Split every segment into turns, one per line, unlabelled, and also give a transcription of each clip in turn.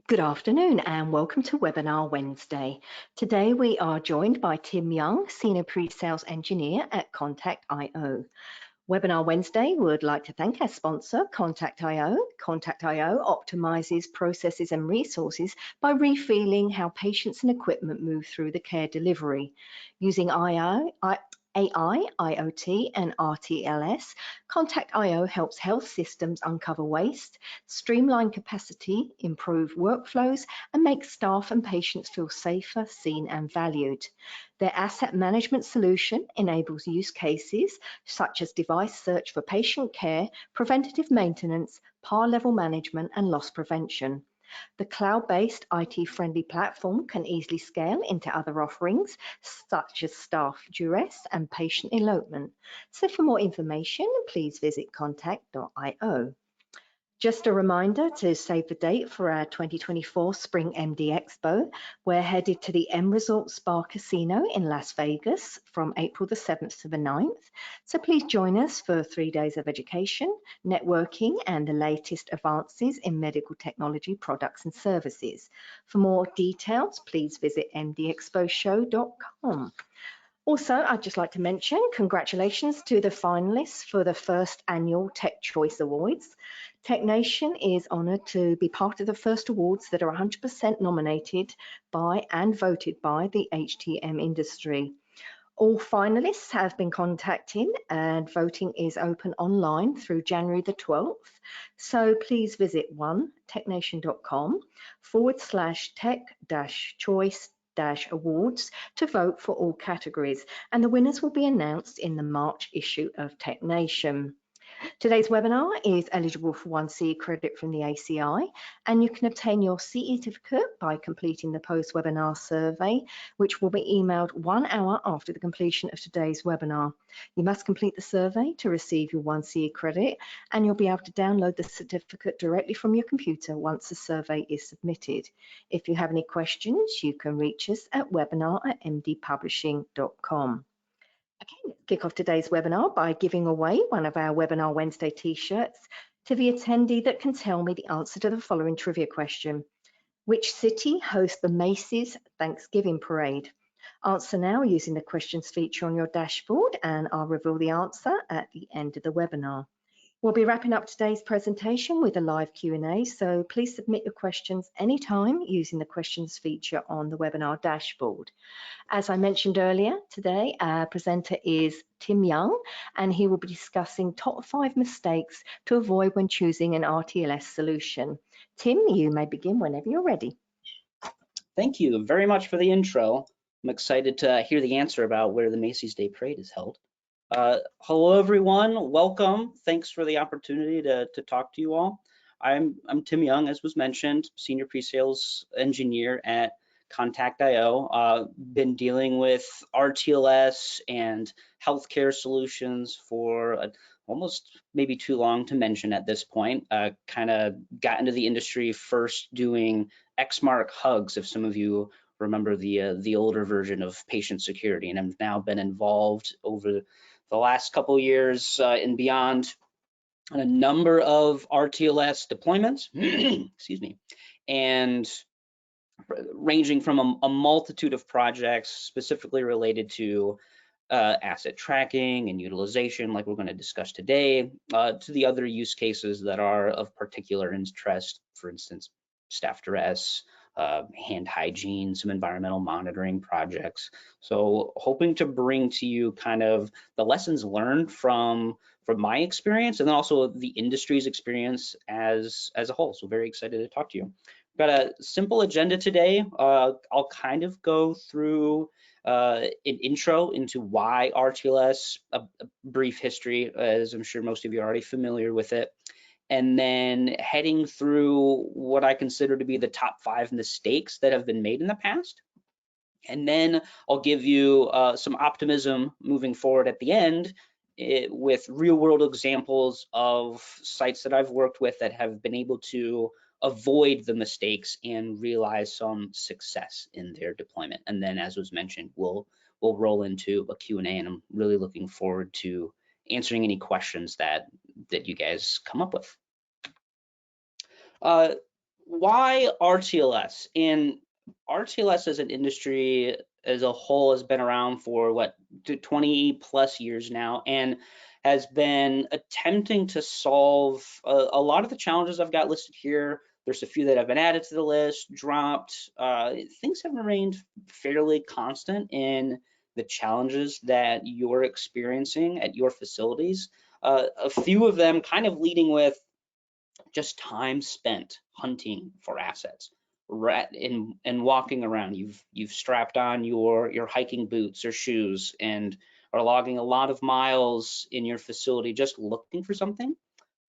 Good afternoon and welcome to Webinar Wednesday. Today we are joined by Tim Young, Senior Pre-Sales Engineer at Contact.io. Webinar Wednesday would like to thank our sponsor, Contact.io. Contact.io optimizes processes and resources by refeeling how patients and equipment move through the care delivery. Using AI, IoT, and RTLS, Contact.io helps health systems uncover waste, streamline capacity, improve workflows, and make staff and patients feel safer, seen, and valued. Their asset management solution enables use cases such as device search for patient care, preventative maintenance, PAR level management, and loss prevention. The cloud-based IT-friendly platform can easily scale into other offerings, such as staff duress and patient elopement. So for more information, please visit contact.io. Just a reminder to save the date for our 2024 Spring MD Expo. We're headed to the M Resort Spa Casino in Las Vegas from April the 7th to the 9th. So please join us for 3 days of education, networking, and the latest advances in medical technology products and services. For more details, please visit mdexposhow.com. Also, I'd just like to mention congratulations to the finalists for the first annual Tech Choice Awards. TechNation is honoured to be part of the first awards that are 100% nominated by and voted by the HTM industry. All finalists have been contacted and voting is open online through January the 12th. So please visit technation.com/tech-choice-awards to vote for all categories, and the winners will be announced in the March issue of TechNation. Today's webinar is eligible for 1 CE credit from the ACI, and you can obtain your CE certificate by completing the post-webinar survey, which will be emailed 1 hour after the completion of today's webinar. You must complete the survey to receive your 1 CE credit, and you'll be able to download the certificate directly from your computer once the survey is submitted. If you have any questions, you can reach us at webinar@mdpublishing.com. Okay, let's kick off today's webinar by giving away one of our Webinar Wednesday t-shirts to the attendee that can tell me the answer to the following trivia question. Which city hosts the Macy's Thanksgiving Parade? Answer now using the questions feature on your dashboard, and I'll reveal the answer at the end of the webinar. We'll be wrapping up today's presentation with a live Q&A, so please submit your questions anytime using the questions feature on the webinar dashboard. As I mentioned earlier, today our presenter is Tim Young, and he will be discussing top 5 mistakes to avoid when choosing an RTLS solution. Tim, you may begin whenever you're ready.
Thank you very much for the intro. I'm excited to hear the answer about where the Macy's Day Parade is held. Hello, everyone. Welcome. Thanks for the opportunity to talk to you all. I'm Tim Young, as was mentioned, Senior Pre-Sales Engineer at Contact.io. Been dealing with RTLS and healthcare solutions for almost maybe too long to mention at this point. Kind of got into the industry first doing Xmark hugs, if some of you remember the older version of patient security, and I've now been involved over the last couple of years and beyond a number of RTLS deployments, excuse me, and ranging from a multitude of projects specifically related to asset tracking and utilization, like we're going to discuss today, to the other use cases that are of particular interest, for instance, staff duress, hand hygiene, some environmental monitoring projects. So hoping to bring to you kind of the lessons learned from my experience, and then also the industry's experience as a whole. So very excited to talk to you. Got a simple agenda today. I'll kind of go through an intro into why RTLS, a brief history, as I'm sure most of you are already familiar with it, and then heading through what I consider to be the top 5 mistakes that have been made in the past. And then I'll give you some optimism moving forward at the end with real world examples of sites that I've worked with that have been able to avoid the mistakes and realize some success in their deployment. And then, as was mentioned, we'll roll into a Q&A, and I'm really looking forward to answering any questions that you guys come up with. why RTLS? And RTLS as an industry as a whole has been around for what, 20 plus years now, and has been attempting to solve a lot of the challenges I've got listed here. There's a few that have been added to the list, dropped. Things have remained fairly constant in the challenges that you're experiencing at your facilities. A few of them kind of leading with just time spent hunting for assets and walking around. You've strapped on your hiking boots or shoes and are logging a lot of miles in your facility just looking for something,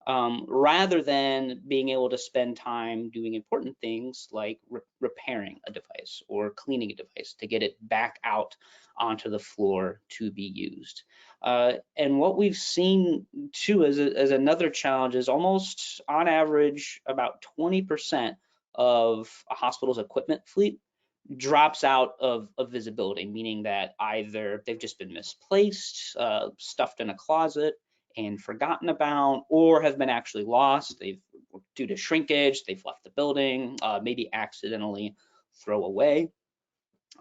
rather than being able to spend time doing important things like repairing a device or cleaning a device to get it back out onto the floor to be used. And what we've seen too as another challenge is almost on average about 20% of a hospital's equipment fleet drops out of visibility, meaning that either they've just been misplaced, stuffed in a closet and forgotten about, or have been actually lost. They've, due to shrinkage, they've left the building, maybe accidentally throw away.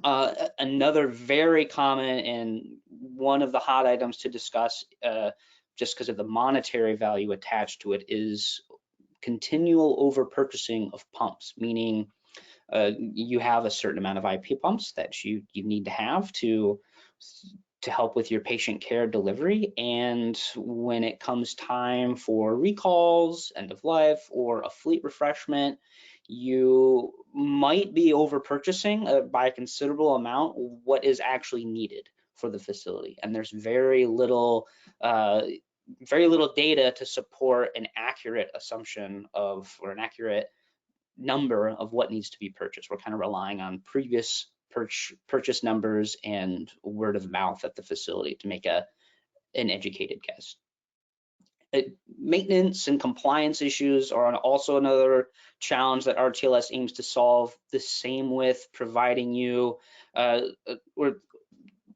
Another very common and one of the hot items to discuss, just because of the monetary value attached to it, is continual over purchasing of pumps, meaning you have a certain amount of IP pumps that you need to have to help with your patient care delivery. And when it comes time for recalls, end of life, or a fleet refreshment, you might be over purchasing by a considerable amount what is actually needed for the facility. And there's very little data to support an accurate assumption of, or an accurate number of what needs to be purchased. We're kind of relying on previous purchase numbers and word of mouth at the facility to make an educated guess. Maintenance and compliance issues are also another challenge that RTLS aims to solve. The same with providing you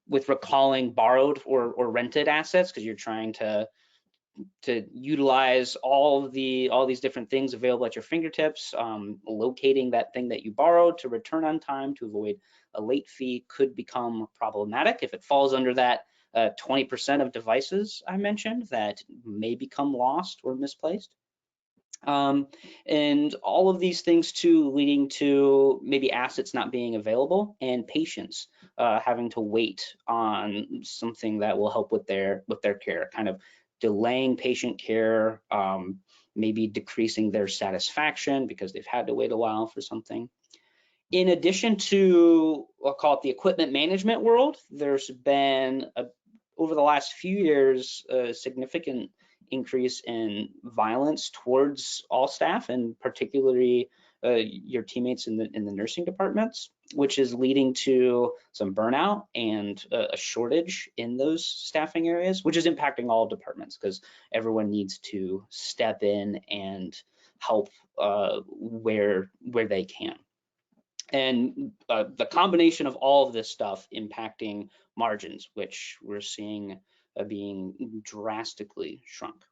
with recalling borrowed or rented assets, because you're trying to utilize all these different things available at your fingertips. Locating that thing that you borrowed to return on time to avoid a late fee could become problematic if it falls under that 20% of devices I mentioned that may become lost or misplaced. And all of these things too leading to maybe assets not being available and patients having to wait on something that will help with their care, kind of delaying patient care, maybe decreasing their satisfaction because they've had to wait a while for something. In addition to, I'll call it the equipment management world, there's been, over the last few years, a significant increase in violence towards all staff, and particularly your teammates in the nursing departments, which is leading to some burnout and a shortage in those staffing areas, which is impacting all departments because everyone needs to step in and help where they can. And the combination of all of this stuff impacting margins, which we're seeing being drastically shrunk.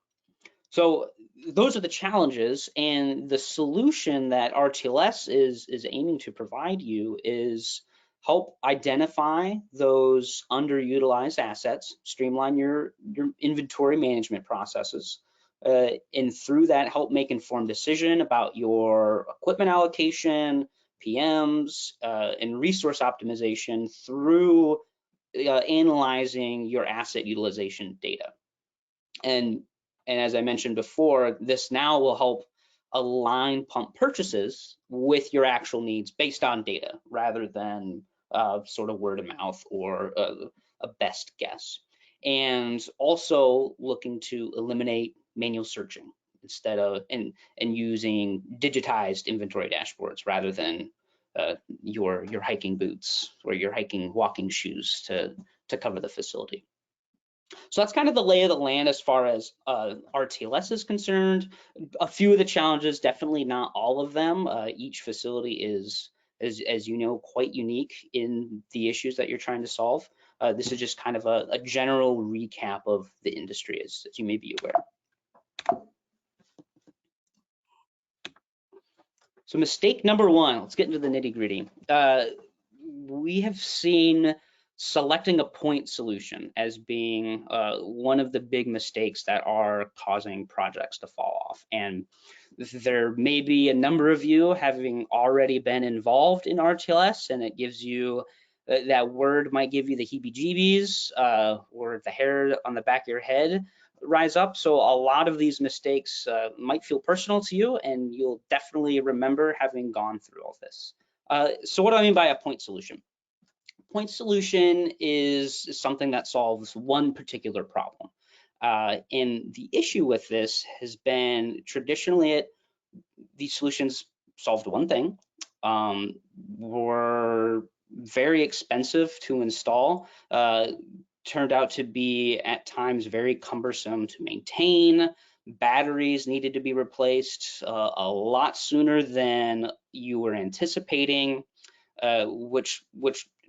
So those are the challenges, and the solution that RTLS is aiming to provide you is help identify those underutilized assets, streamline your inventory management processes, and through that help make informed decision about your equipment allocation, PMs, and resource optimization through analyzing your asset utilization data. And as I mentioned before, this now will help align pump purchases with your actual needs based on data rather than sort of word of mouth or a best guess. And also looking to eliminate manual searching instead of and using digitized inventory dashboards rather than your hiking boots or your walking shoes to cover the facility. So that's kind of the lay of the land as far as RTLS is concerned. A few of the challenges, definitely not all of them. Each facility is, as you know, quite unique in the issues that you're trying to solve. This is just kind of a general recap of the industry, as you may be aware. So mistake number one, let's get into the nitty gritty. We have seen selecting a point solution as being one of the big mistakes that are causing projects to fall off. And there may be a number of you having already been involved in RTLS, and it gives you, that word might give you the heebie-jeebies or the hair on the back of your head rise up. So a lot of these mistakes might feel personal to you, and you'll definitely remember having gone through all this. So what do I mean by a point solution? Point solution is something that solves one particular problem. And the issue with this has been traditionally these solutions solved one thing, were very expensive to install, turned out to be at times very cumbersome to maintain. Batteries needed to be replaced a lot sooner than you were anticipating, which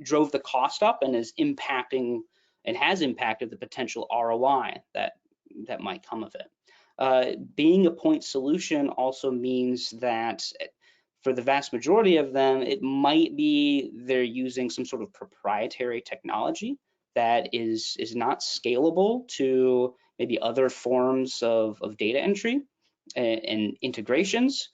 drove the cost up and is impacting and has impacted the potential ROI that might come of it. Being a point solution also means that for the vast majority of them, it might be they're using some sort of proprietary technology that is not scalable to maybe other forms of data entry and integrations,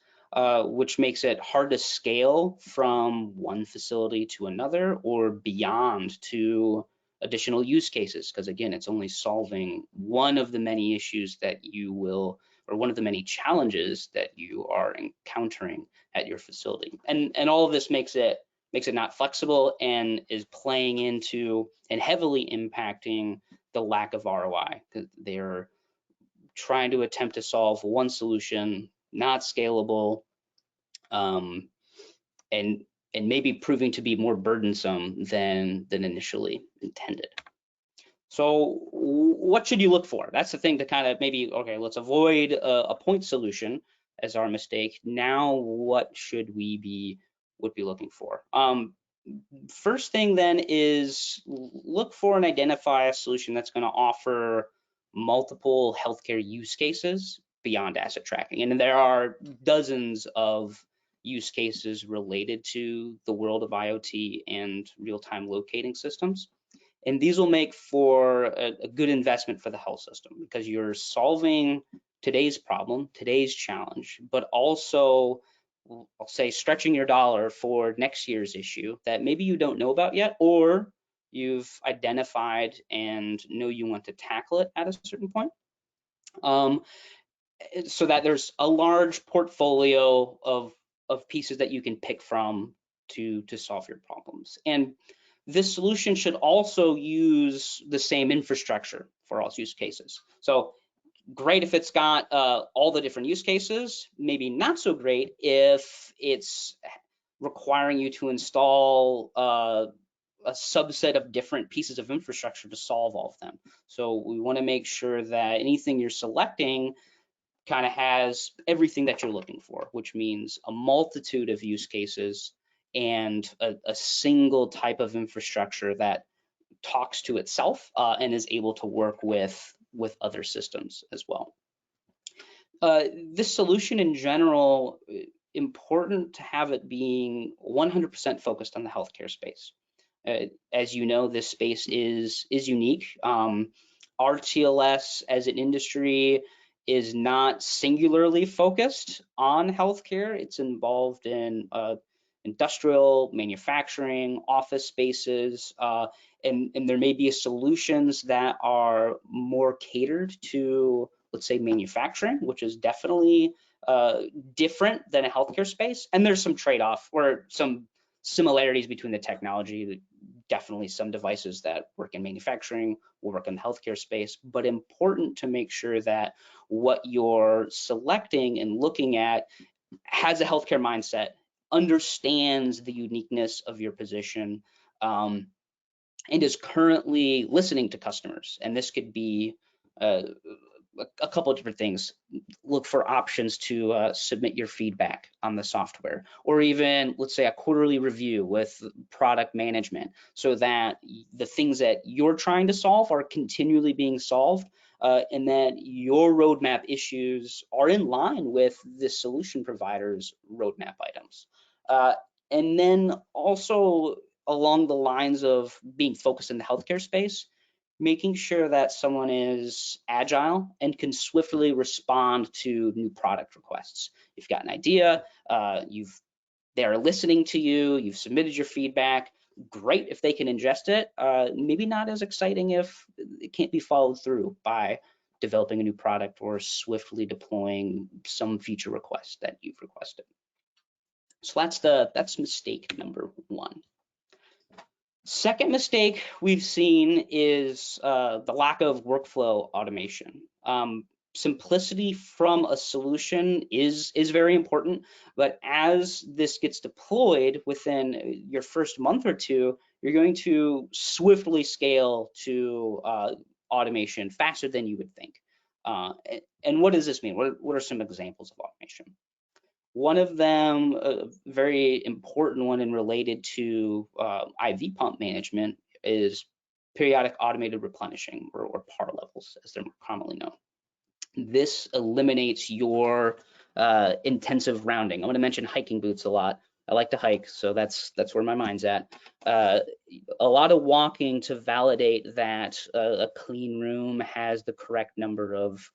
which makes it hard to scale from one facility to another or beyond to additional use cases, because again, it's only solving one of the many issues that you will, or one of the many challenges that you are encountering at your facility. And all of this makes it not flexible and is playing into and heavily impacting the lack of ROI. They're trying to attempt to solve one solution, not scalable, and maybe proving to be more burdensome than initially intended. So what should you look for? That's the thing to kind of maybe, okay, let's avoid a point solution as our mistake. Now, what should we be looking for? First thing then is look for and identify a solution that's going to offer multiple healthcare use cases beyond asset tracking. And there are dozens of use cases related to the world of IoT and real-time locating systems. And these will make for a good investment for the health system, because you're solving today's problem, today's challenge, but also, I'll say, stretching your dollar for next year's issue that maybe you don't know about yet, or you've identified and know you want to tackle it at a certain point. So that there's a large portfolio of pieces that you can pick from to solve your problems. And this solution should also use the same infrastructure for all use cases. So great if it's got all the different use cases, maybe not so great if it's requiring you to install a subset of different pieces of infrastructure to solve all of them. So we want to make sure that anything you're selecting kind of has everything that you're looking for, which means a multitude of use cases and a single type of infrastructure that talks to itself and is able to work with other systems as well. This solution in general, important to have it being 100% focused on the healthcare space. As you know, this space is unique. RTLS as an industry is not singularly focused on healthcare. It's involved in industrial, manufacturing, office spaces, and there may be solutions that are more catered to, let's say, manufacturing, which is definitely different than a healthcare space. And there's some trade-off or some similarities between the technology. Definitely some devices that work in manufacturing will work in the healthcare space, but important to make sure that what you're selecting and looking at has a healthcare mindset, understands the uniqueness of your position, and is currently listening to customers. And this could be a couple of different things. Look for options to submit your feedback on the software, or even, let's say, a quarterly review with product management, so that the things that you're trying to solve are continually being solved and that your roadmap issues are in line with the solution provider's roadmap items. And then also along the lines of being focused in the healthcare space, making sure that someone is agile and can swiftly respond to new product requests. You've got an idea, they're listening to you, you've submitted your feedback. Great if they can ingest it. Maybe not as exciting if it can't be followed through by developing a new product or swiftly deploying some feature request that you've requested. So that's mistake number one. Second mistake we've seen is the lack of workflow automation. Simplicity from a solution is very important, but as this gets deployed within your first month or two, you're going to swiftly scale to automation faster than you would think. And what does this mean? What are some examples of automation? One of them, a very important one and related to IV pump management, is periodic automated replenishing, or PAR levels, as they're more commonly known. This eliminates your intensive rounding. I'm going to mention hiking boots a lot. I like to hike, so that's where my mind's at. A lot of walking to validate that a clean room has the correct number of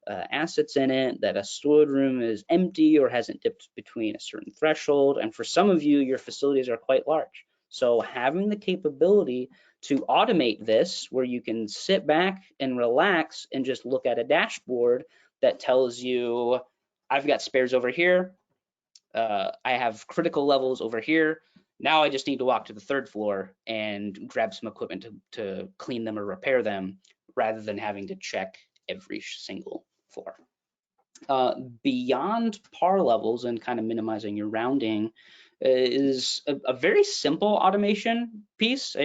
assets in it, that a stored room is empty or hasn't dipped between a certain threshold. And for some of you, your facilities are quite large. So having the capability to automate this, where you can sit back and relax and just look at a dashboard that tells you, I've got spares over here, I have critical levels over here, now I just need to walk to the third floor and grab some equipment to clean them or repair them, rather than having to check every single floor. Beyond PAR levels and kind of minimizing your rounding is a very simple automation piece.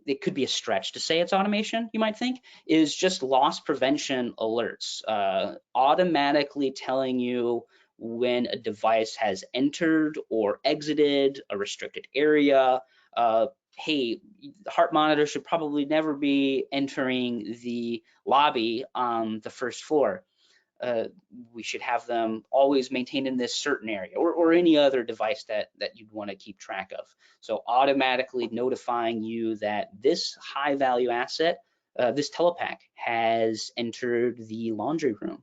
It could be a stretch to say it's automation, you might think, is just loss prevention alerts, automatically telling you when a device has entered or exited a restricted area. Hey, the heart monitor should probably never be entering the lobby on the first floor. We should have them always maintained in this certain area, or any other device that you'd want to keep track of. So automatically notifying you that this high value asset, this telepack, has entered the laundry room.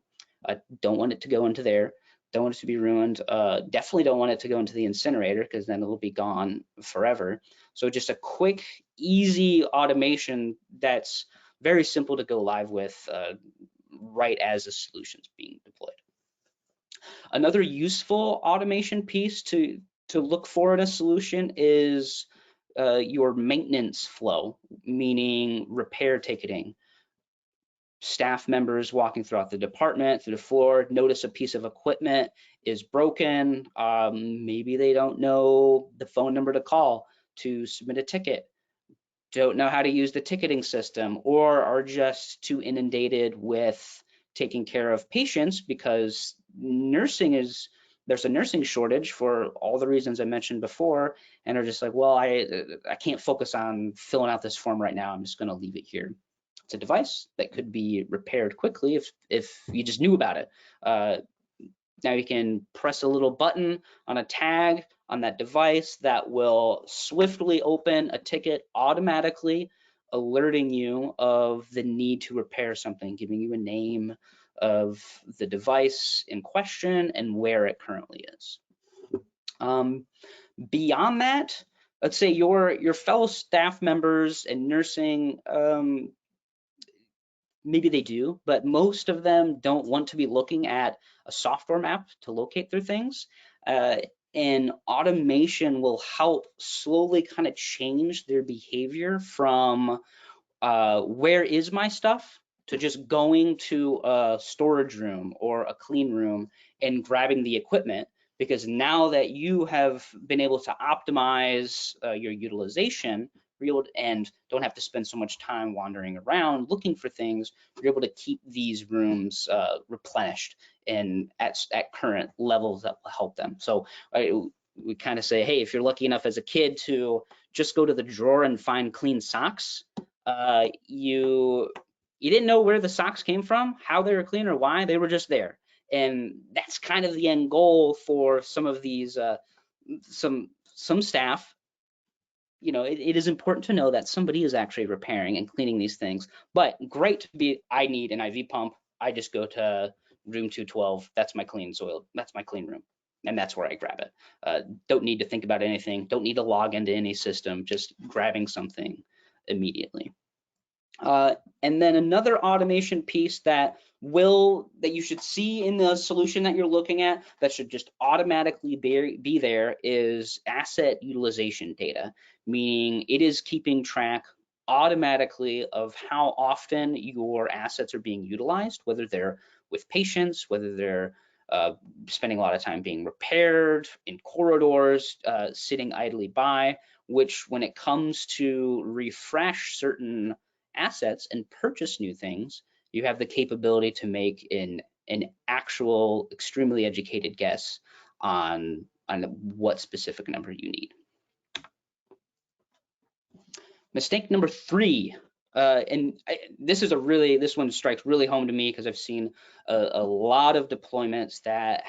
Don't want it to go into there. Don't want it to be ruined. Definitely don't want it to go into the incinerator, because then it'll be gone forever. So just a quick, easy automation that's very simple to go live with right as the solution's being deployed. Another useful automation piece to look for in a solution is your maintenance flow, meaning repair ticketing. Staff members walking throughout the department, through the floor, notice a piece of equipment is broken. Maybe they don't know the phone number to call to submit a ticket, don't know how to use the ticketing system, or are just too inundated with taking care of patients because there's a nursing shortage for all the reasons I mentioned before, and are just like, well, I can't focus on filling out this form right now. I'm just going to leave it here. It's a device that could be repaired quickly if you just knew about it. Now you can press a little button on a tag on that device that will swiftly open a ticket automatically, alerting you of the need to repair something, giving you a name of the device in question and where it currently is. Beyond that, let's say your fellow staff members in nursing, maybe they do, but most of them don't want to be looking at a software map to locate their things. And automation will help slowly kind of change their behavior from where is my stuff, to just going to a storage room or a clean room and grabbing the equipment, because now that you have been able to optimize your utilization and don't have to spend so much time wandering around looking for things, you're able to keep these rooms replenished and at current levels that will help them. So we kind of say, hey, if you're lucky enough as a kid to just go to the drawer and find clean socks, you You didn't know where the socks came from, how they were clean, or why. They were just there. And that's kind of the end goal for some of these, some staff. You know, it is important to know that somebody is actually repairing and cleaning these things. But great to be, I need an IV pump. I just go to room 212. That's my clean soil. That's my clean room. And that's where I grab it. Don't need to think about anything. Don't need to log into any system. Just grabbing something immediately. And then another automation piece that you should see in the solution that you're looking at that should just automatically be there is asset utilization data, meaning it is keeping track automatically of how often your assets are being utilized, whether they're with patients, whether they're spending a lot of time being repaired in corridors, sitting idly by, which when it comes to refresh certain assets and purchase new things, you have the capability to make an actual extremely educated guess on what specific number you need. Mistake number 3, this one strikes really home to me because I've seen a lot of deployments that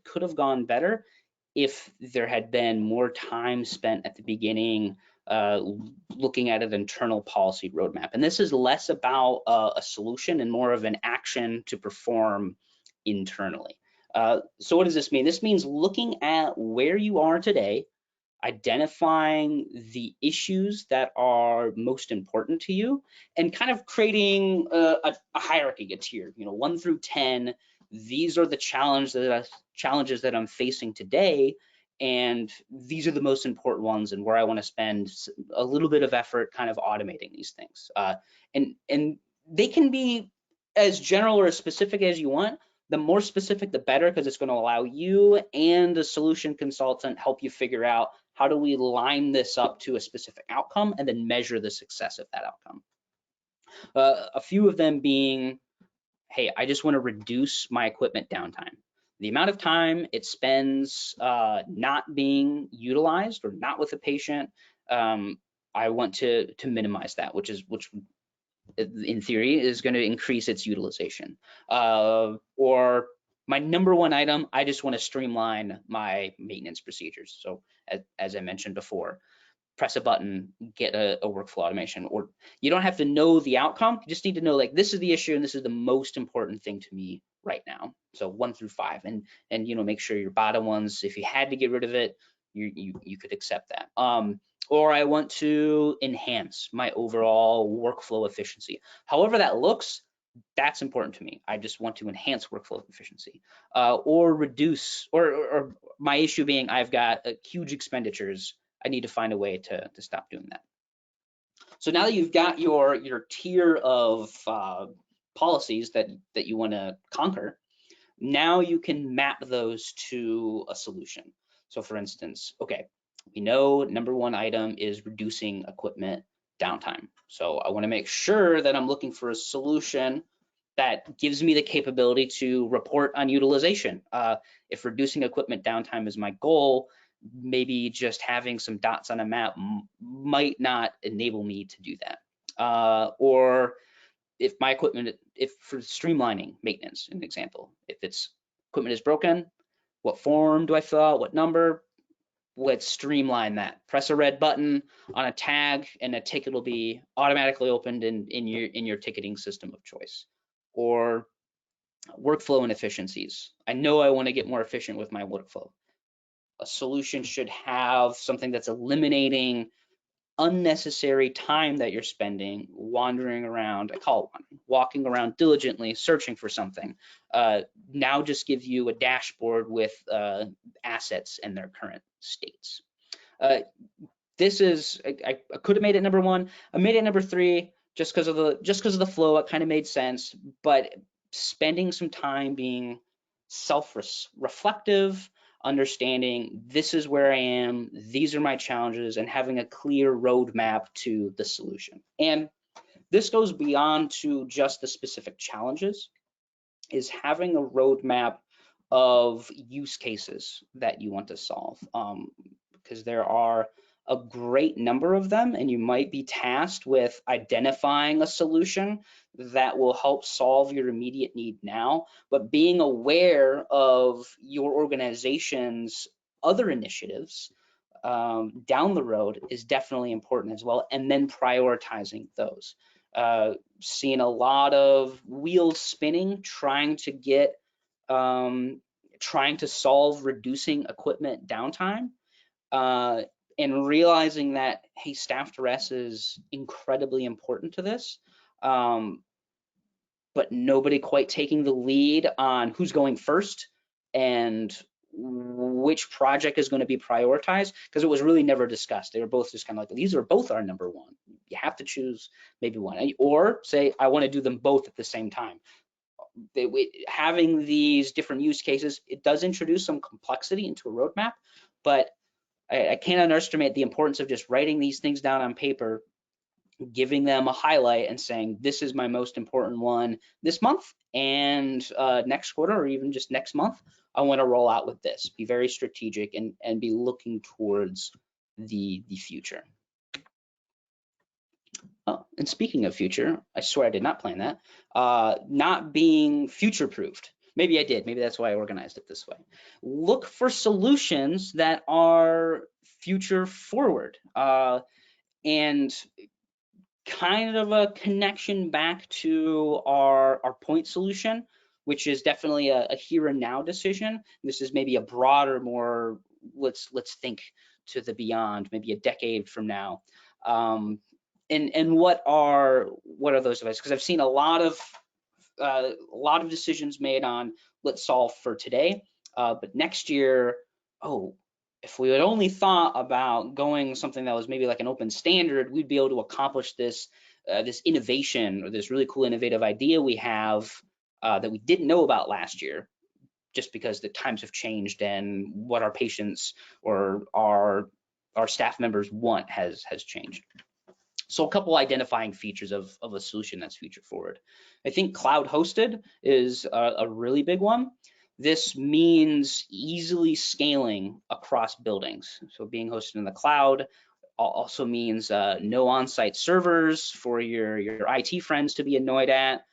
could have gone better if there had been more time spent at the beginning looking at an internal policy roadmap. And this is less about a solution and more of an action to perform internally. So what does this mean? This means looking at where you are today, identifying the issues that are most important to you, and kind of creating a hierarchy, a tier, 1 through 10. These are the challenges that I'm facing today, and these are the most important ones, and where I want to spend a little bit of effort kind of automating these things. And they can be as general or as specific as you want. The more specific, the better, because it's going to allow you and the solution consultant help you figure out how do we line this up to a specific outcome and then measure the success of that outcome. A few of them being, hey, I just want to reduce my equipment downtime. The amount of time it spends not being utilized or not with a patient, I want to minimize that, which in theory is going to increase its utilization. Or my number 1 item, I just want to streamline my maintenance procedures. So as I mentioned before, press a button, get a workflow automation. Or you don't have to know the outcome, you just need to know, like, this is the issue and this is the most important thing to me right now. So 1 through 5, and make sure your bottom ones, if you had to get rid of it, you could accept that. Or I want to enhance my overall workflow efficiency. However that looks, that's important to me. I just want to enhance workflow efficiency, or reduce, or my issue being I've got huge expenditures. I need to find a way to stop doing that. So now that you've got your tier of policies that you want to conquer, now you can map those to a solution. So for instance, okay, we know number 1 item is reducing equipment downtime. So I want to make sure that I'm looking for a solution that gives me the capability to report on utilization. If reducing equipment downtime is my goal, maybe just having some dots on a map might not enable me to do that. Or if my equipment, if for streamlining maintenance, an example, if it's equipment is broken, what form do I fill out, what number? Let's streamline that. Press a red button on a tag and a ticket will be automatically opened in your ticketing system of choice. Or workflow inefficiencies. I know I want to get more efficient with my workflow. A solution should have something that's eliminating unnecessary time that you're spending wandering around. I call it walking around diligently searching for something. Now just give you a dashboard with assets and their current states. This is, I could have made it number 1. I made it number 3 just because of the flow. It kind of made sense, but spending some time being self-reflective, understanding this is where I am, these are my challenges, and having a clear roadmap to the solution. And this goes beyond to just the specific challenges, is having a roadmap of use cases that you want to solve, because there are a great number of them, and you might be tasked with identifying a solution that will help solve your immediate need now, but being aware of your organization's other initiatives down the road is definitely important as well, and then prioritizing those. Seeing a lot of wheels spinning, trying to solve reducing equipment downtime, and realizing that, hey, staff to rest is incredibly important to this, but nobody quite taking the lead on who's going first and which project is going to be prioritized, because it was really never discussed. They were both just kind of like, these are both our number one. You have to choose maybe one, or say, I want to do them both at the same time. Having these different use cases, it does introduce some complexity into a roadmap, but I can't underestimate the importance of just writing these things down on paper, giving them a highlight and saying, this is my most important one this month, and next quarter, or even just next month, I want to roll out with this. Be very strategic and be looking towards the future. Oh, and speaking of future, I swear I did not plan that. Not being future-proofed. Maybe I did. Maybe that's why I organized it this way. Look for solutions that are future forward, and kind of a connection back to our point solution, which is definitely a here and now decision. This is maybe a broader, more let's think to the beyond, maybe a decade from now. And what are those devices? Because I've seen a lot of decisions made on let's solve for today, but next year, oh, if we had only thought about going something that was maybe like an open standard, we'd be able to accomplish this this innovation, or this really cool innovative idea we have that we didn't know about last year, just because the times have changed and what our patients or our staff members want has changed. So a couple identifying features of a solution that's future forward. I think cloud hosted is a really big one. This means easily scaling across buildings. So being hosted in the cloud also means no on-site servers for your IT friends to be annoyed at.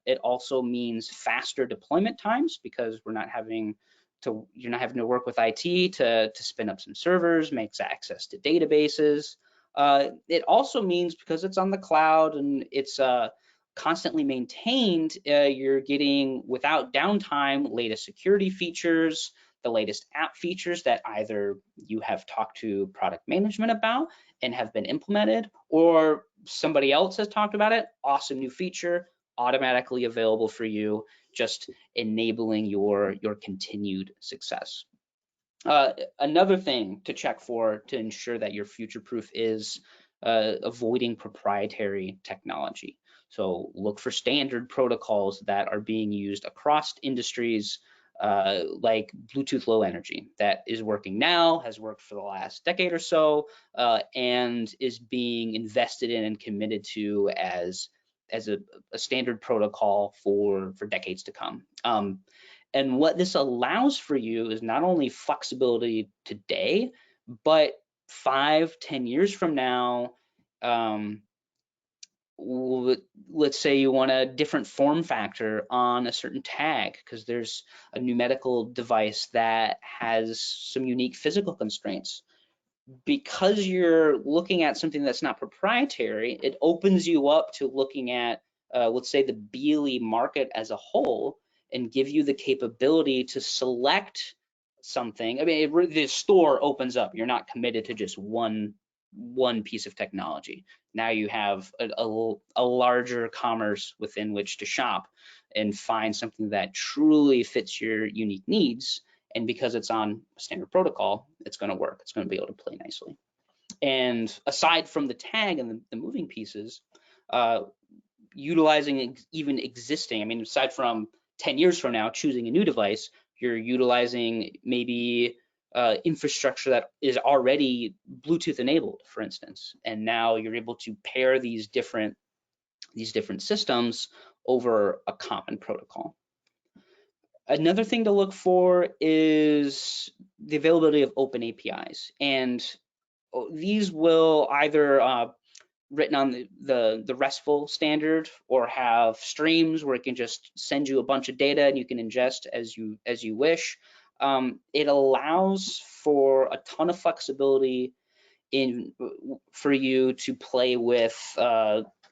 It also means faster deployment times, because you're not having to work with IT to spin up some servers, makes access to databases. It also means, because it's on the cloud and it's constantly maintained, you're getting, without downtime, latest security features, the latest app features that either you have talked to product management about and have been implemented, or somebody else has talked about it. Awesome new feature, automatically available for you, just enabling your continued success. Another thing to check for to ensure that you're future-proof is avoiding proprietary technology. So look for standard protocols that are being used across industries, like Bluetooth Low Energy, that is working now, has worked for the last decade or so, and is being invested in and committed to as a standard protocol for decades to come. And what this allows for you is not only flexibility today, but 5-10 years from now, let's say you want a different form factor on a certain tag, because there's a new medical device that has some unique physical constraints. Because you're looking at something that's not proprietary, it opens you up to looking at, let's say, the BLE market as a whole, and give you the capability to select something. I mean, the store opens up. You're not committed to just one piece of technology. Now you have a larger commerce within which to shop and find something that truly fits your unique needs. And because it's on a standard protocol, it's going to work. It's going to be able to play nicely. And aside from the tag and the moving pieces, utilizing even existing, I mean, aside from 10 years from now choosing a new device, you're utilizing maybe infrastructure that is already Bluetooth enabled, for instance, and now you're able to pair these different systems over a common protocol. Another thing to look for is the availability of open APIs. And these will either written on the RESTful standard or have streams where it can just send you a bunch of data and you can ingest as you wish. It allows for a ton of flexibility for you to play with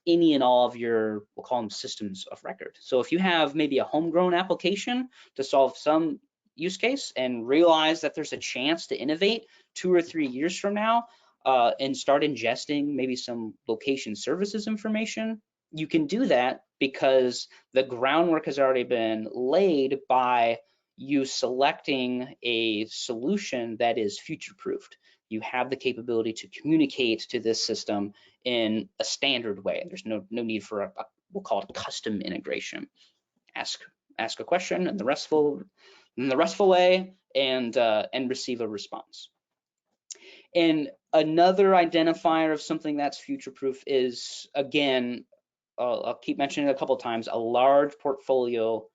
any and all of your, we'll call them systems of record. So if you have maybe a homegrown application to solve some use case and realize that there's a chance to innovate 2 or 3 years from now and start ingesting maybe some location services information, you can do that because the groundwork has already been laid by you selecting a solution that is future-proofed. You have the capability to communicate to this system in a standard way. There's no need for we'll call it custom integration. Ask a question in the RESTful way and receive a response. And another identifier of something that's future-proof is, again, I'll keep mentioning it a couple of times, a large portfolio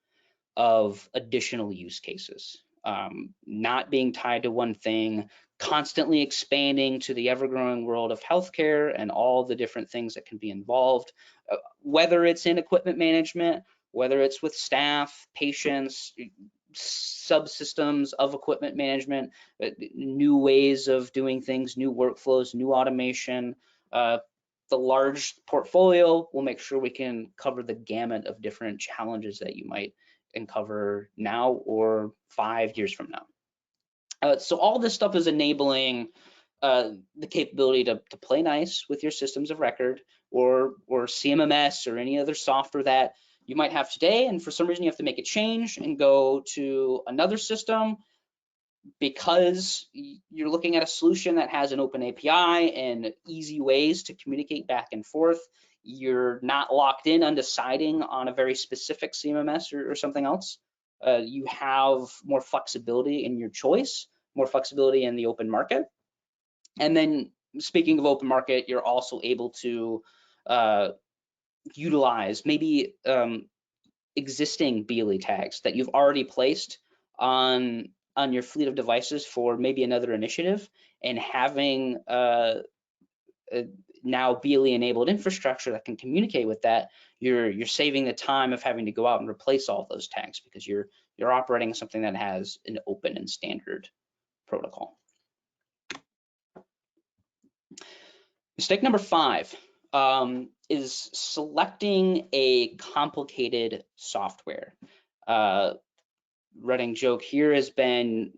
of additional use cases. Not being tied to one thing, constantly expanding to the ever-growing world of healthcare and all the different things that can be involved, whether it's in equipment management, whether it's with staff, patients, subsystems of equipment management, new ways of doing things, new workflows, new automation. The large portfolio will make sure we can cover the gamut of different challenges that you might uncover now or 5 years from now. So all this stuff is enabling the capability to play nice with your systems of record or CMMS or any other software that you might have today, and for some reason you have to make a change and go to another system because you're looking at a solution that has an open API and easy ways to communicate back and forth. You're not locked in undeciding on a very specific CMMS or something else. You have more flexibility in your choice, more flexibility in the open market. And then speaking of open market, you're also able to utilize maybe existing BLE tags that you've already placed on your fleet of devices for maybe another initiative, and having now BLE enabled infrastructure that can communicate with that, you're saving the time of having to go out and replace all those tags because you're operating something that has an open and standard protocol. Mistake number 5 is selecting a complicated software. Running joke here has been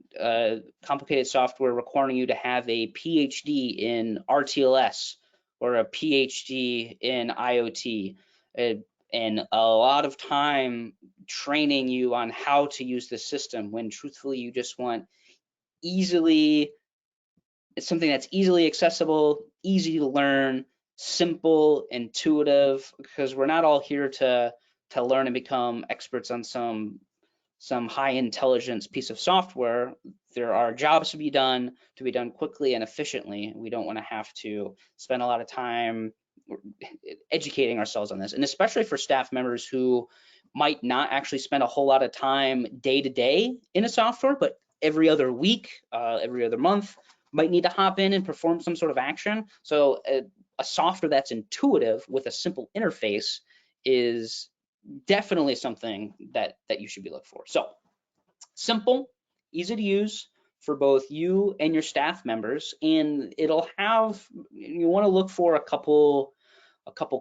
complicated software requiring you to have a PhD in RTLS or a PhD in IoT, and a lot of time training you on how to use the system when truthfully you just want it's something that's easily accessible, easy to learn, simple, intuitive, because we're not all here to learn and become experts on some high intelligence piece of software. There are jobs to be done quickly and efficiently. We don't want to have to spend a lot of time educating ourselves on this, and especially for staff members who might not actually spend a whole lot of time day to day in a software, but every other week, every other month, might need to hop in and perform some sort of action. So a software that's intuitive with a simple interface is definitely something that you should be looking for. So simple, easy to use for both you and your staff members, and it'll have, you want to look for a couple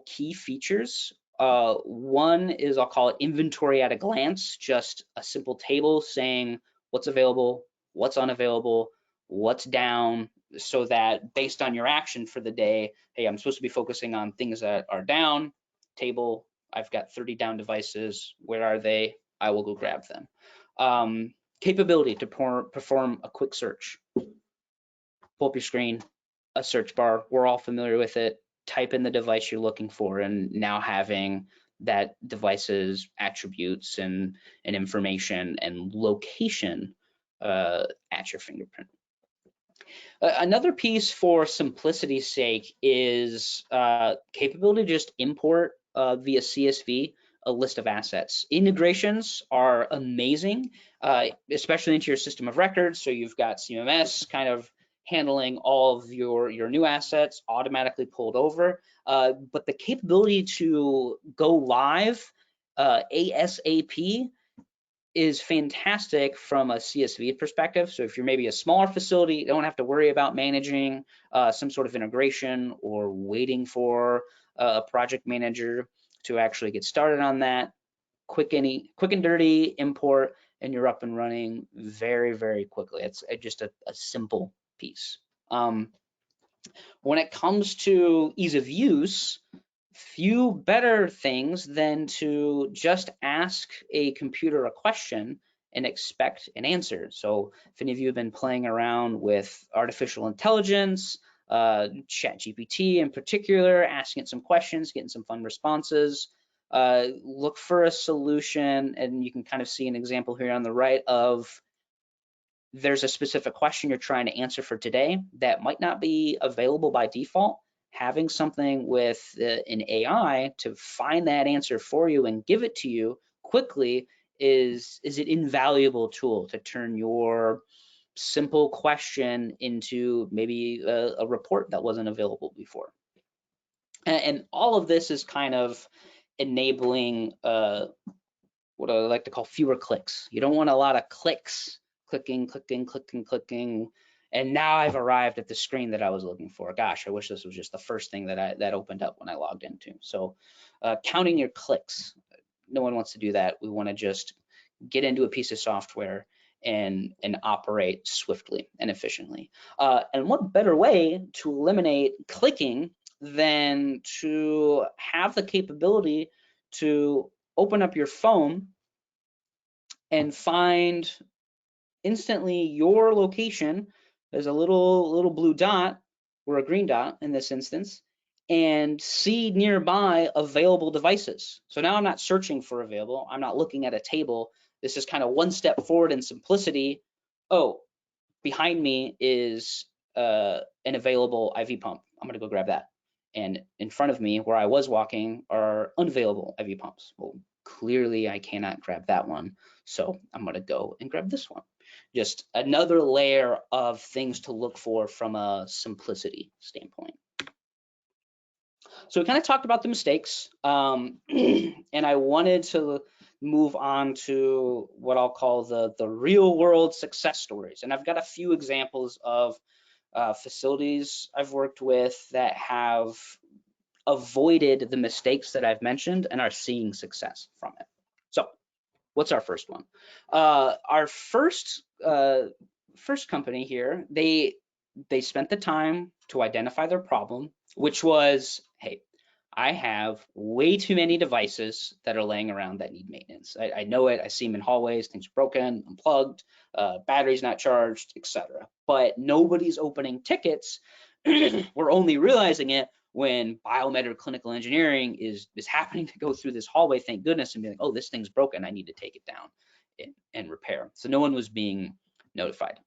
key features. One is, I'll call it inventory at a glance, just a simple table saying what's available, what's unavailable, what's down, so that based on your action for the day, hey, I'm supposed to be focusing on things that are down. Table, I've got 30 down devices. Where are they? I will go grab them. Capability to perform a quick search. Pull up your screen, a search bar. We're all familiar with it. Type in the device you're looking for, and now having that device's attributes and information and location at your fingerprint. Another piece for simplicity's sake is capability to just import via CSV a list of assets. Integrations are amazing, especially into your system of records. So you've got CMMS kind of handling all of your new assets automatically pulled over, but the capability to go live ASAP is fantastic from a CSV perspective. So if you're maybe a smaller facility, you don't have to worry about managing some sort of integration or waiting for a project manager to actually get started on that. Quick and dirty import, and you're up and running very, very quickly. It's just a simple piece. When it comes to ease of use, few better things than to just ask a computer a question and expect an answer. So if any of you have been playing around with artificial intelligence, ChatGPT in particular, asking it some questions, getting some fun responses, look for a solution, and you can kind of see an example here on the right of there's a specific question you're trying to answer for today that might not be available by default. Having something with an AI to find that answer for you and give it to you quickly is an invaluable tool to turn your simple question into maybe a report that wasn't available before. And all of this is kind of enabling what I like to call fewer clicks. You don't want a lot of clicks, clicking, and now I've arrived at the screen that I was looking for. Gosh, I wish this was just the first thing that opened up when I logged into. So counting your clicks, no one wants to do that. We want to just get into a piece of software and operate swiftly and efficiently. And what better way to eliminate clicking than to have the capability to open up your phone and find instantly your location as a little blue dot, or a green dot in this instance, and see nearby available devices. So now I'm not searching for available, I'm not looking at a table. This is kind of one step forward in simplicity. Oh, behind me is an available IV pump. I'm gonna go grab that. And in front of me, where I was walking, are unavailable IV pumps. Well, clearly I cannot grab that one, so I'm gonna go and grab this one. Just another layer of things to look for from a simplicity standpoint. So we kind of talked about the mistakes, and I wanted to move on to what I'll call the real world success stories. And I've got a few examples of facilities I've worked with that have avoided the mistakes that I've mentioned and are seeing success from it. So what's our first one? Our first company here, they spent the time to identify their problem, which was, hey, I have way too many devices that are laying around that need maintenance. I know it, I see them in hallways, things are broken, unplugged, batteries not charged, etc. But nobody's opening tickets. We're only realizing it when biomed or clinical engineering is happening to go through this hallway, thank goodness, and be like, oh, this thing's broken, I need to take it down and repair. So no one was being notified.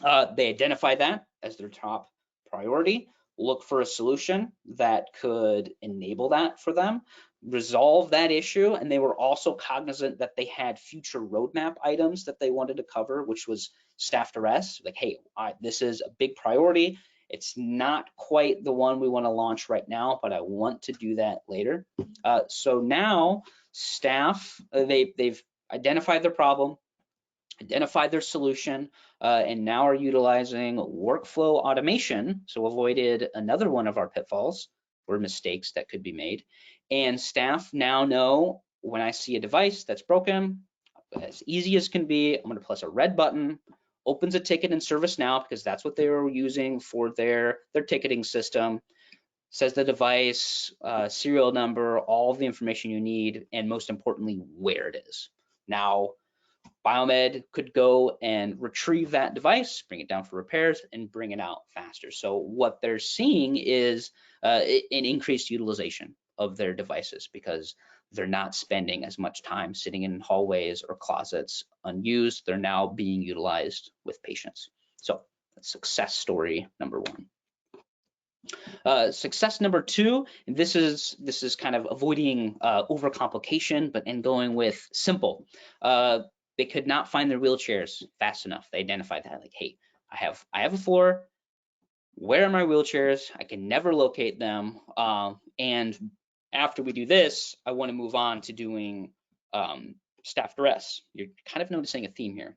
They identified that as their top priority, look for a solution that could enable that for them, resolve that issue, and they were also cognizant that they had future roadmap items that they wanted to cover, which was staff to rest. Like, hey, this is a big priority. It's not quite the one we want to launch right now, but I want to do that later. So now staff, they've identified their problem, identified their solution, and now are utilizing workflow automation. So avoided another one of our pitfalls or mistakes that could be made. And staff now know when I see a device that's broken, as easy as can be, I'm gonna press a red button, opens a ticket in ServiceNow because that's what they were using for their ticketing system. Says the device, serial number, all of the information you need, and most importantly, where it is. Now, biomed could go and retrieve that device, bring it down for repairs, and bring it out faster. So what they're seeing is an increased utilization of their devices because they're not spending as much time sitting in hallways or closets unused. They're now being utilized with patients. So that's success story number one. Success number two, and this is kind of avoiding overcomplication, but and going with simple. They could not find their wheelchairs fast enough. They identified that, like, hey, I have a floor, where are my wheelchairs? I can never locate them. And after we do this, I want to move on to doing staff duress. You're kind of noticing a theme here.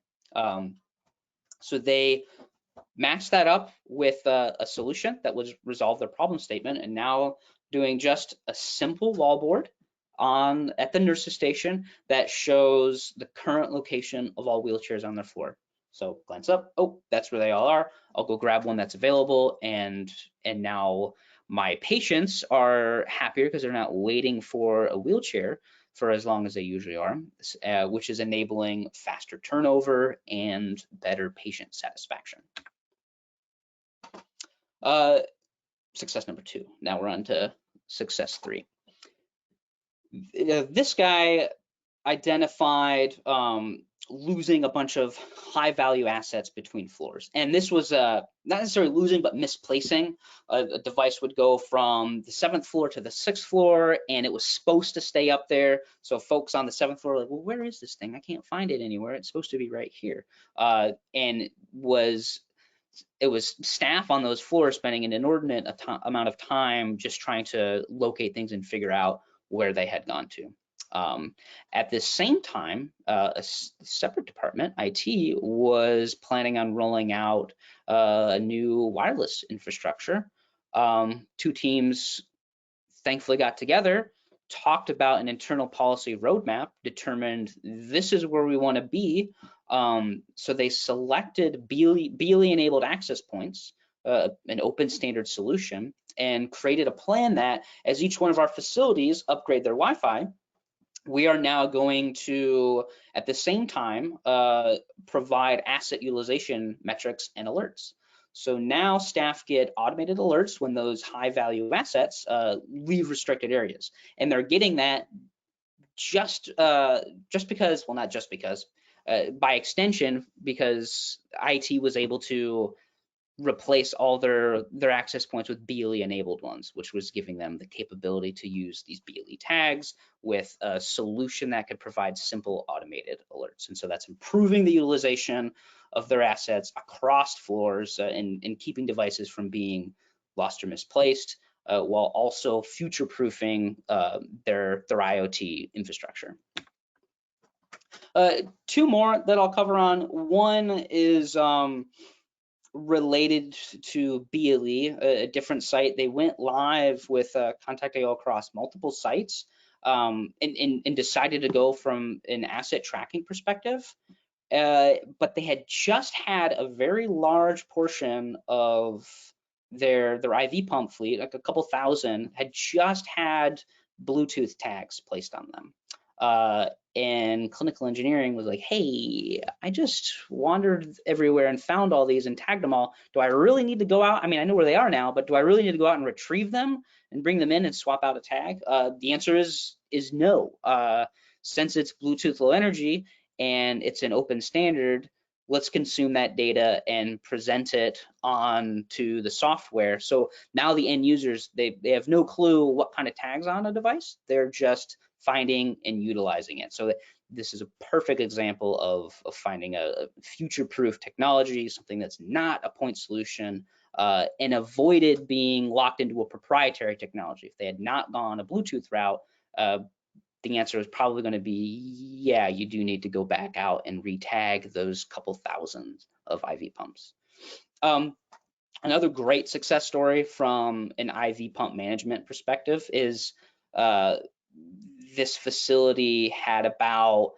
So they matched that up with a solution that would resolve their problem statement, and now doing just a simple wallboard at the nurse's station that shows the current location of all wheelchairs on their floor. So glance up, oh, that's where they all are. I'll go grab one that's available, and now my patients are happier because they're not waiting for a wheelchair for as long as they usually are, which is enabling faster turnover and better patient satisfaction. Success number 2. Now we're on to success 3. This guy identified losing a bunch of high value assets between floors. And this was not necessarily losing, but misplacing. A device would go from the 7th floor to the 6th floor, and it was supposed to stay up there. So folks on the 7th floor were like, well, where is this thing? I can't find it anywhere. It's supposed to be right here. And it was staff on those floors spending an inordinate amount of time just trying to locate things and figure out where they had gone to. At the same time, a separate department, IT, was planning on rolling out a new wireless infrastructure. 2 teams thankfully got together, talked about an internal policy roadmap, determined this is where we want to be. So they selected BLE-enabled access points, an open standard solution, and created a plan that as each one of our facilities upgrade their Wi-Fi, we are now going to, at the same time, provide asset utilization metrics and alerts. So now staff get automated alerts when those high value assets leave restricted areas. And they're getting that just because, well, not just because, by extension, because IT was able to replace all their access points with BLE enabled ones, which was giving them the capability to use these BLE tags with a solution that could provide simple automated alerts. And so that's improving the utilization of their assets across floors and keeping devices from being lost or misplaced, while also future-proofing their IoT infrastructure. 2 more that I'll cover on. One is related to BLE, a different site. They went live with Contact.io across multiple sites and decided to go from an asset tracking perspective. But they had just had a very large portion of their IV pump fleet, like a couple thousand, had just had Bluetooth tags placed on them. And clinical engineering was like, hey, I just wandered everywhere and found all these and tagged them all. Do I really need to go out? I mean, I know where they are now, but do I really need to go out and retrieve them and bring them in and swap out a tag? The answer is no. Since it's Bluetooth Low Energy and it's an open standard, let's consume that data and present it on to the software. So now the end users, they have no clue what kind of tags on a device. They're just finding and utilizing it. So this is a perfect example of finding a future-proof technology, something that's not a point solution, and avoided being locked into a proprietary technology. If they had not gone a Bluetooth route, the answer is probably going to be, yeah, you do need to go back out and retag those couple thousand of IV pumps. Another great success story from an IV pump management perspective is this facility had about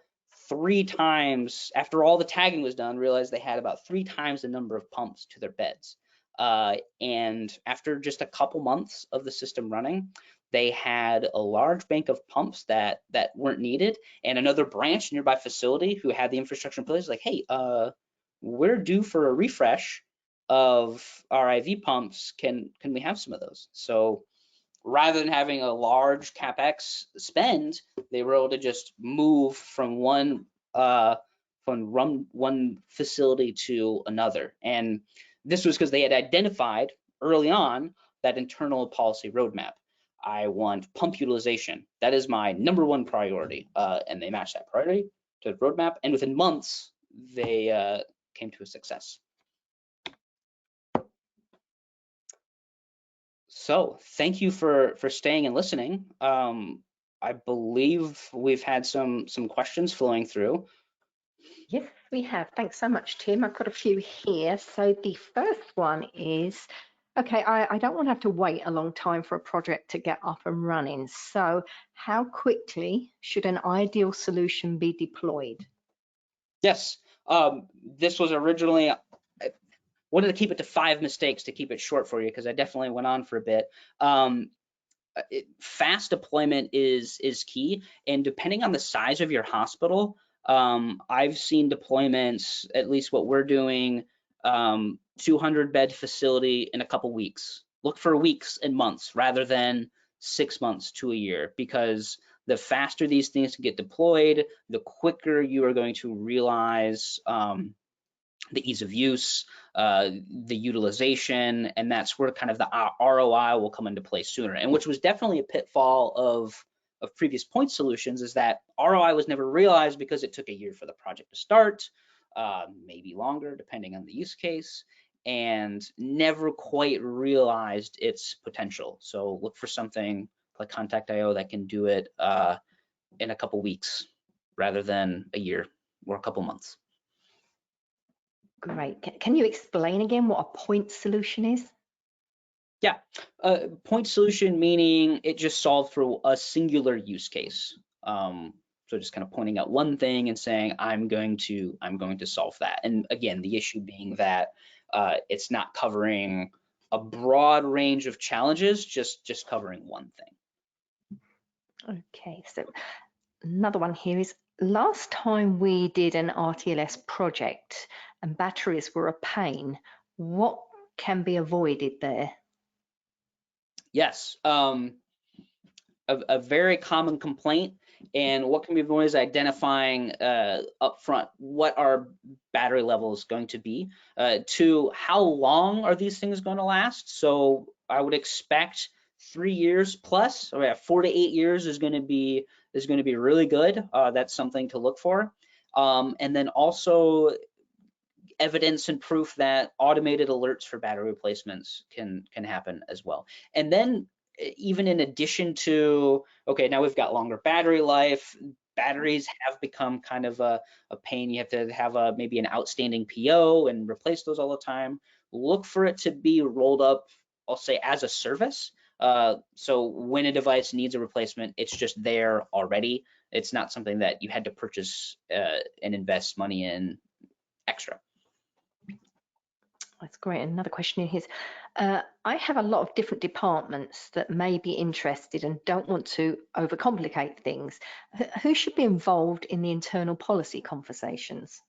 3 times, after all the tagging was done, realized they had about 3 times the number of pumps to their beds. And after just a couple months of the system running, they had a large bank of pumps that weren't needed, and another branch nearby facility who had the infrastructure in place like, hey, we're due for a refresh of our IV pumps. Can we have some of those? So rather than having a large CapEx spend, they were able to just move from one facility to another. And this was because they had identified early on that internal policy roadmap. I want pump utilization. That is my #1 priority. And they matched that priority to the roadmap. And within months, they came to a success. So thank you for staying and listening. I believe we've had some questions flowing through.
Yes, we have. Thanks so much, Tim. I've got a few here. So the first one is, okay, I don't want to have to wait a long time for a project to get up and running. So how quickly should an ideal solution be deployed?
Yes, this was originally, I wanted to keep it to 5 mistakes to keep it short for you because I definitely went on for a bit. Fast deployment is key, and depending on the size of your hospital, I've seen deployments, at least what we're doing, 200 bed facility in a couple weeks. Look for weeks and months rather than 6 months to a year, because the faster these things can get deployed, the quicker you are going to realize the ease of use, the utilization, and that's where kind of the ROI will come into play sooner. And which was definitely a pitfall of previous point solutions, is that ROI was never realized because it took a year for the project to start, maybe longer depending on the use case, and never quite realized its potential. So look for something like Contact.io that can do it in a couple weeks rather than a year or a couple months.
Great. Can you explain again what a point solution is?
Yeah, point solution meaning it just solved for a singular use case. So just kind of pointing out one thing and saying I'm going to solve that. And again, the issue being that it's not covering a broad range of challenges, just covering one thing.
Okay, so another one here is, last time we did an RTLS project and batteries were a pain, what can be avoided there?
Yes, a very common complaint, and what can be avoided is identifying upfront what our battery level is going to be, to how long are these things going to last. So I would expect 3 years plus, or 4 to 8 years is going to be really good. That's something to look for, and then also evidence and proof that automated alerts for battery replacements can happen as well. And then even in addition to, okay, now we've got longer battery life, batteries have become kind of a pain. You have to have maybe an outstanding PO and replace those all the time. Look for it to be rolled up, I'll say, as a service. So when a device needs a replacement, it's just there already. It's not something that you had to purchase and invest money in extra.
That's great. Another question in here is, I have a lot of different departments that may be interested and don't want to overcomplicate things. Who should be involved in the internal policy conversations?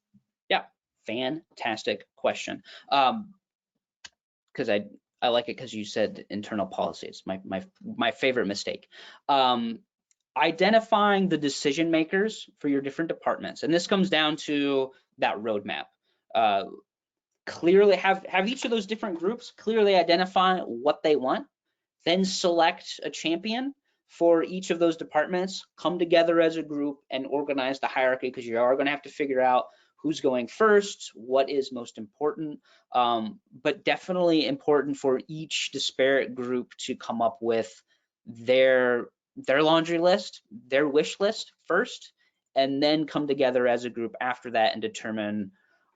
Yeah, fantastic question. Because I like it because you said internal policy. It's my favorite mistake. Identifying the decision makers for your different departments, and this comes down to that roadmap. Clearly have each of those different groups clearly identify what they want, then select a champion for each of those departments, come together as a group and organize the hierarchy, because you are going to have to figure out who's going first, what is most important, but definitely important for each disparate group to come up with their laundry list, their wish list first, and then come together as a group after that and determine,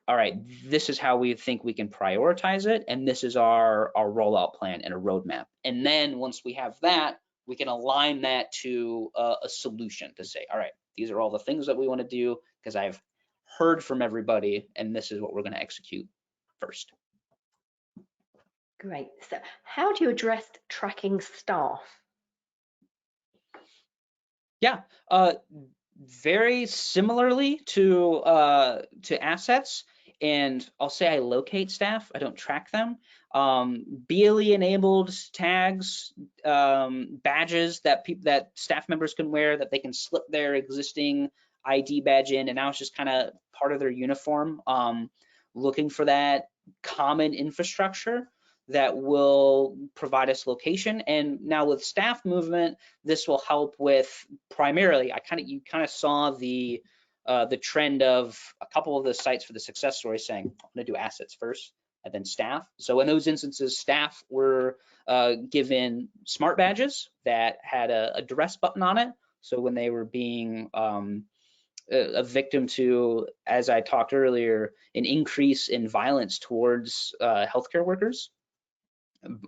all right, this is how we think we can prioritize it, and this is our rollout plan and a roadmap. And then once we have that, we can align that to a solution to say, all right, these are all the things that we want to do because I've heard from everybody, and this is what we're going to execute first.
Great. So how do you address tracking staff?
Yeah, very similarly to assets, and I'll say I locate staff, I don't track them. BLE enabled tags, badges that staff members can wear, that they can slip their existing ID badge in, and now it's just kind of part of their uniform. Looking for that common infrastructure that will provide us location. And now with staff movement, this will help with primarily, you kind of saw the trend of a couple of the sites for the success story saying, I'm gonna do assets first. and then staff. So in those instances, staff were given smart badges that had a duress button on it. So when they were being a victim to, as I talked earlier, an increase in violence towards healthcare workers,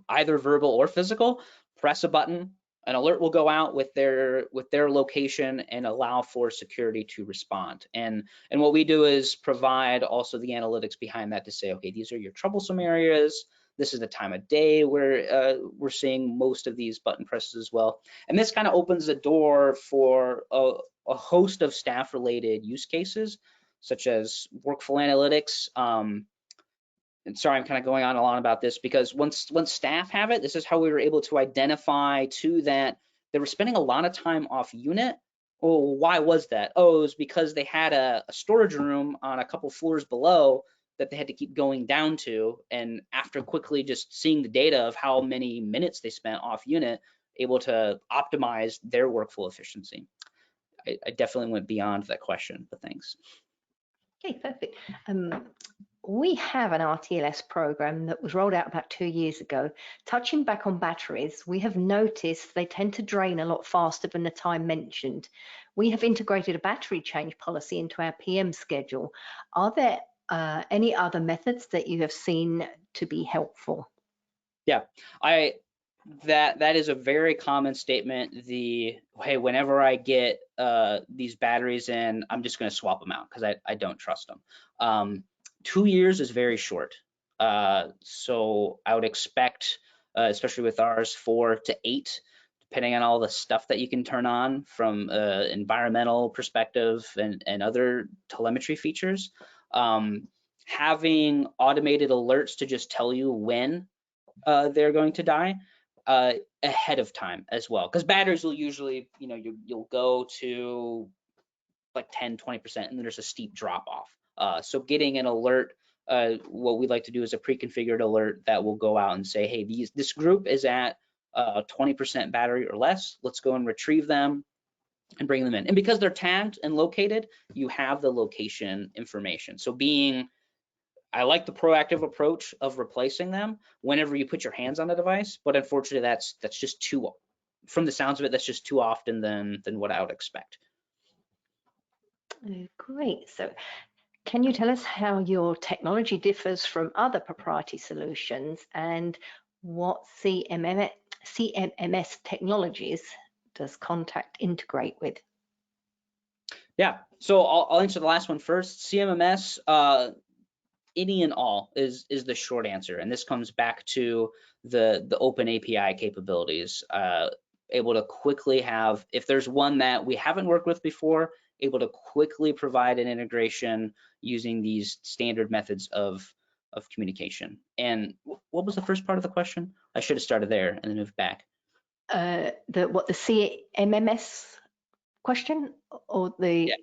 either verbal or physical, press a button, an alert will go out with their location and allow for security to respond. And what we do is provide also the analytics behind that to say, okay, these are your troublesome areas. This is the time of day where we're seeing most of these button presses as well. And this kind of opens the door for a host of staff-related use cases, such as workflow analytics. And sorry, I'm kind of going on a lot about this because once staff have it, this is how we were able to identify too that they were spending a lot of time off unit. Oh, why was that? Oh, it was because they had a storage room on a couple floors below that they had to keep going down to. And after quickly just seeing the data of how many minutes they spent off unit, able to optimize their workflow efficiency. I definitely went beyond that question, but thanks.
Okay, perfect. We have an RTLS program that was rolled out about 2 years ago. Touching back on batteries, we have noticed they tend to drain a lot faster than the time mentioned. We have integrated a battery change policy into our PM schedule. Are there any other methods that you have seen to be helpful?
Yeah, that is a very common statement. Hey, whenever I get these batteries in, I'm just going to swap them out because I don't trust them. 2 years is very short. So I would expect, especially with ours, 4 to 8, depending on all the stuff that you can turn on from environmental perspective and other telemetry features. Having automated alerts to just tell you when they're going to die ahead of time as well, because batteries will usually, you'll go to like 10-20% and then there's a steep drop off. So getting an alert, what we like to do is a pre-configured alert that will go out and say, hey, this group is at 20% battery or less, let's go and retrieve them and bring them in. And because they're tagged and located, you have the location information. So I like the proactive approach of replacing them whenever you put your hands on the device, but unfortunately that's just too, from the sounds of it, that's just too often than what I would expect.
Great. So can you tell us how your technology differs from other proprietary solutions and what CMMS technologies does Contact integrate with?
Yeah, so I'll answer the last one first. CMMS, any and all is the short answer, and this comes back to the open API capabilities. Able to quickly have, if there's one that we haven't worked with before, able to quickly provide an integration using these standard methods of communication. And what was the first part of the question? I should have started there and then moved back.
The CMMS question or the?
Yeah,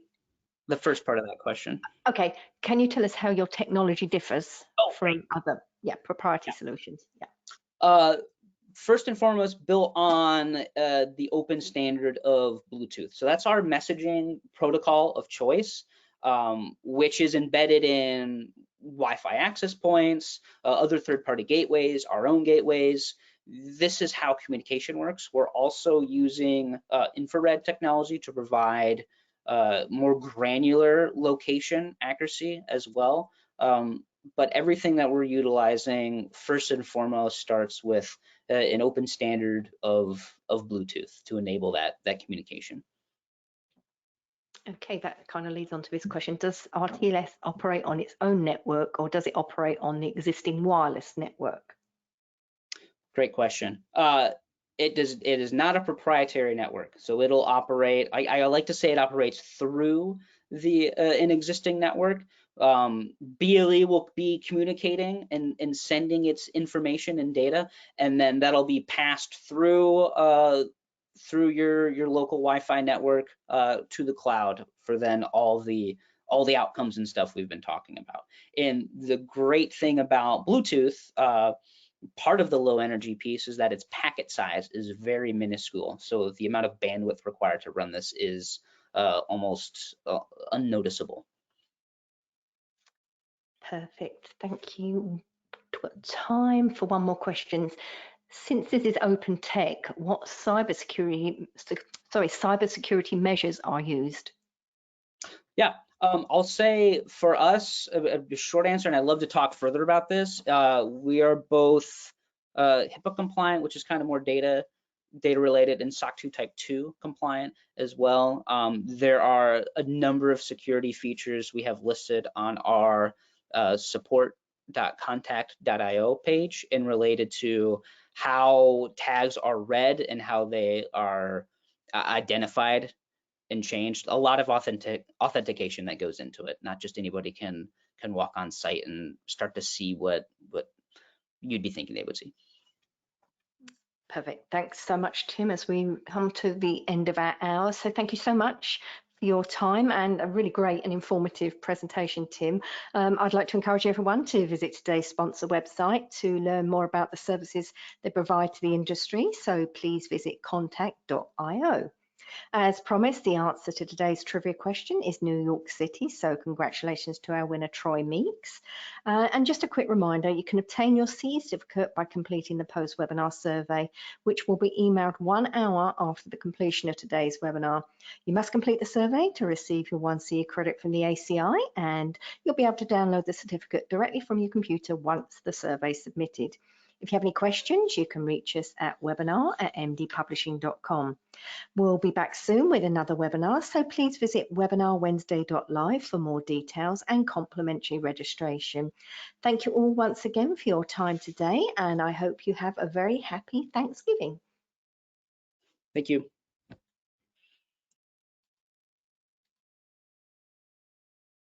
the first part of that question.
Okay, can you tell us how your technology differs from other proprietary solutions?
Yeah. First and foremost, built on the open standard of Bluetooth. So that's our messaging protocol of choice, which is embedded in Wi-Fi access points, other third-party gateways, our own gateways. This is how communication works. We're also using infrared technology to provide more granular location accuracy as well. But everything that we're utilizing, first and foremost, starts with an open standard of Bluetooth to enable that communication.
Okay, that kind of leads on to this question. Does RTLS operate on its own network or does it operate on the existing wireless network?
Great question. It is not a proprietary network, so it'll operate. I like to say it operates through an existing network. BLE will be communicating and sending its information and data, and then that'll be passed through your local Wi-Fi network to the cloud for then all the outcomes and stuff we've been talking about. And the great thing about Bluetooth, part of the low energy piece is that its packet size is very minuscule. So the amount of bandwidth required to run this is almost unnoticeable.
Perfect, thank you. time for one more question. Since this is open tech, what cybersecurity measures are used?
Yeah, I'll say for us, a short answer, and I'd love to talk further about this. We are both HIPAA compliant, which is kind of more data related, and SOC 2 Type 2 compliant as well. There are a number of security features we have listed on our support.contact.io page and related to how tags are read and how they are identified and changed. A lot of authentication that goes into it. Not just anybody can walk on site and start to see what you'd be thinking they would see.
Perfect. Thanks so much, Tim, as we come to the end of our hour. So thank you so much for your time and a really great and informative presentation, Tim. I'd like to encourage everyone to visit today's sponsor website to learn more about the services they provide to the industry. So please visit contact.io. As promised, the answer to today's trivia question is New York City, so congratulations to our winner, Troy Meeks. And just a quick reminder, you can obtain your CE certificate by completing the post-webinar survey, which will be emailed 1 hour after the completion of today's webinar. You must complete the survey to receive your 1 CE credit from the ACI, and you'll be able to download the certificate directly from your computer once the survey is submitted. If you have any questions, you can reach us at webinar@mdpublishing.com. We'll be back soon with another webinar, so please visit webinarwednesday.live for more details and complimentary registration. Thank you all once again for your time today, and I hope you have a very happy Thanksgiving.
Thank you.